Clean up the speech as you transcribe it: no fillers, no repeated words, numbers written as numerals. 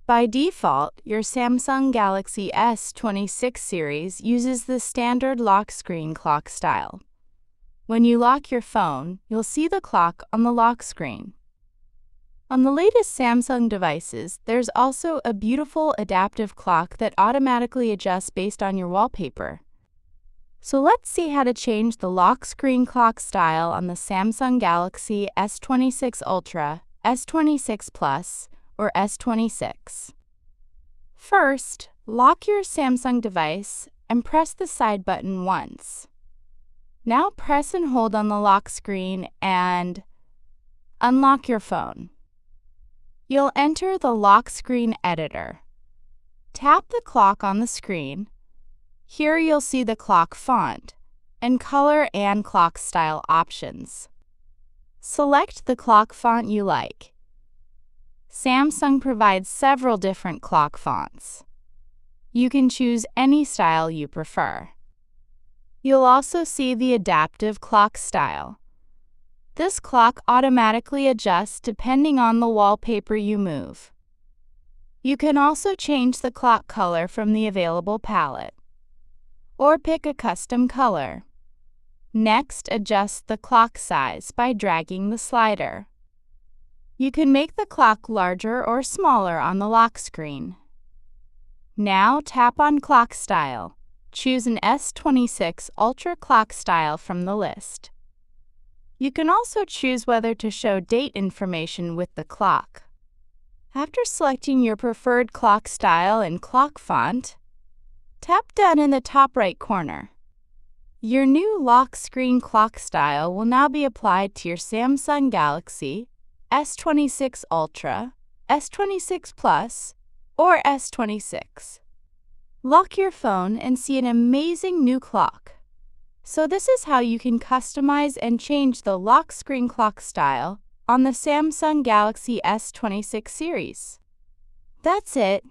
By default, your Samsung Galaxy S26 series uses the standard lock screen clock style. When you lock your phone, you'll see the clock on the lock screen. On the latest Samsung devices, there's also a beautiful adaptive clock that automatically adjusts based on your wallpaper. So let's see how to change the lock screen clock style on the Samsung Galaxy S26 Ultra, S26 Plus, or S26. First, lock your Samsung device and press the side button once. Now press and hold on the lock screen and unlock your phone. You'll enter the lock screen editor. Tap the clock on the screen. Here you'll see the clock font and color and clock style options. Select the clock font you like. Samsung provides several different clock fonts. You can choose any style you prefer. You'll also see the adaptive clock style. This clock automatically adjusts depending on the wallpaper you move. You can also change the clock color from the available palette, or pick a custom color. Next, adjust the clock size by dragging the slider. You can make the clock larger or smaller on the lock screen. Now tap on Clock Style. Choose an S26 Ultra clock style from the list. You can also choose whether to show date information with the clock. After selecting your preferred clock style and clock font, tap Done in the top right corner. Your new lock screen clock style will now be applied to your Samsung Galaxy S26 Ultra, S26 Plus, or S26. Lock your phone and see an amazing new clock. So this is how you can customize and change the lock screen clock style on the Samsung Galaxy S26 series. That's it.